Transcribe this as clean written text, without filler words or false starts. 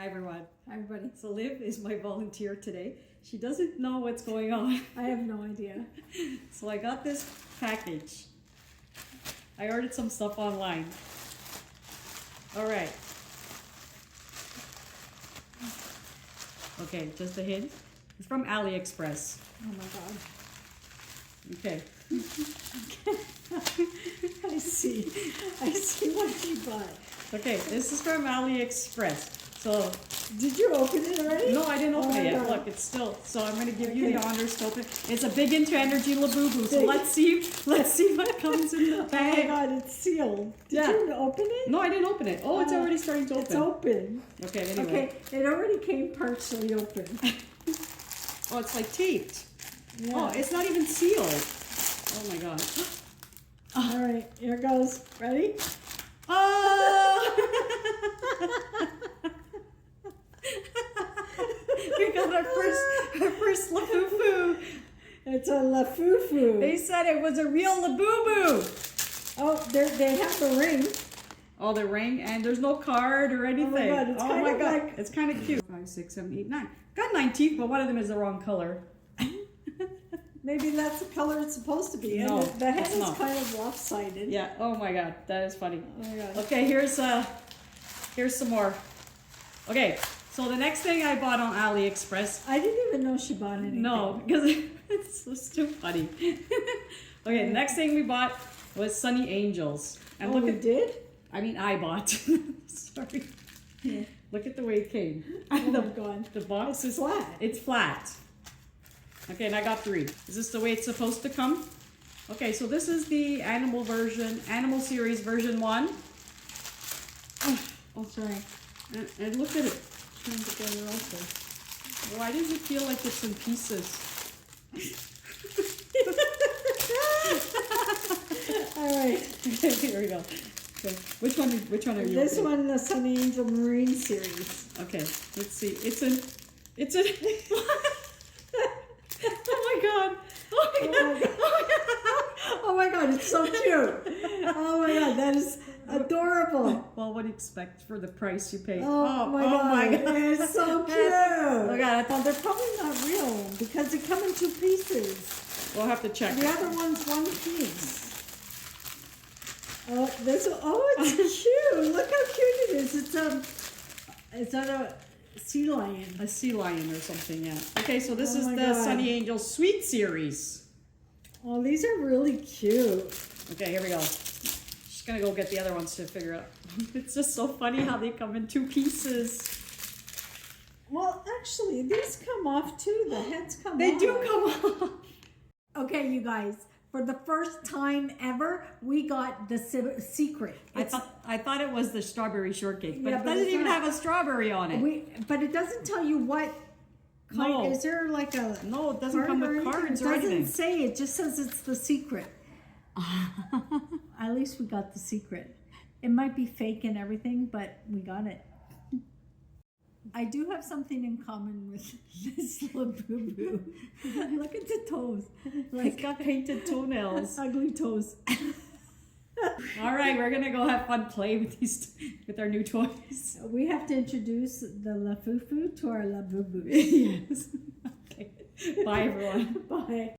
everyone. Hi, everybody. So Liv is my volunteer today. She doesn't know what's going on. I have no idea. So I got this package. I ordered some stuff online. All right. Okay, just a hint. It's from AliExpress. Oh my God. Okay. I see what you bought. Okay, this is from AliExpress. So, Did you open it already? no, I didn't open it yet. God. Look, it's still. So I'm going to give you the honors to open it. It's a big into energy Lafufu. So let's see what comes in the Oh my bag. God, it's sealed. Did Yeah. you open it? No, I didn't open it. Oh, it's already starting to open. It's open. Okay, anyway. Okay, it already came partially open. Oh, it's like taped. Yeah. Oh, it's not even sealed. Oh my God. All right, here goes. Ready? Oh! We got our first Lafufu. It's a Lafufu. They said it was a real Labubu. Oh, they have the ring. Oh, the ring, and there's no card or anything. God, it's kind of like- it's kind of cute. 5, 6, 7, 8, 9. Got 9 teeth, but one of them is the wrong color. Maybe that's the color it's supposed to be. No, And the head it's is not. kind of lopsided. Yeah. Oh my God, that is funny. Oh my God. Okay, here's some more. Okay, so the next thing I bought on AliExpress. I didn't even know she bought anything. No, because it's too funny. Okay, the next thing we bought was Sunny Angels. And Oh, we did? I mean, I bought. Sorry. Yeah. Look at the way it came. Oh my God. The box It's is flat. It's flat. Okay, and I got 3. Is this the way it's supposed to come? Okay, so this is the animal series version 1. Oh, sorry. And look at it. Trying to get it also. Why does it feel like it's in pieces? All right. Okay, here we go. Okay, which one are you? This opening? one, the Sunny Angel Marine series. Okay, let's see. It's an. Oh my God! Oh my God! Oh my God, it's so cute. Oh my God, that is adorable. Well, what do you expect for the price you pay? Oh my God, it's so cute. Oh God, I Well, thought they're probably not real because they come in 2 pieces. we'll have to check. The other one's 1 piece. Oh, it's cute. Look how cute it is. It's on a sea lion. A sea lion or something, yeah. Okay, so this Oh is my the God. Sunny Angel Sweet series. Oh, these are really cute. Okay, here we go. Just gonna go get the other ones to figure out. It's just so funny how they come in 2 pieces. Well, actually, these come off too. The heads come off. They do come off. Okay, you guys. For the first time ever, we got the secret. I thought it was the strawberry shortcake, but Yeah, it but doesn't it's even not. have a strawberry on it. But it doesn't tell you what kind. No. Is there like a No, it doesn't come card with or cards anything? or It doesn't anything. say. It just says it's the secret. At least we got the secret. It might be fake and everything, but we got it. I do have something in common with this Labubu. Look at the toes. It's got painted toenails. Ugly toes. All right, we're gonna go have fun play with with our new toys. We have to introduce the Lafufu to our Labubu. Yes. Okay. Bye, everyone. Bye.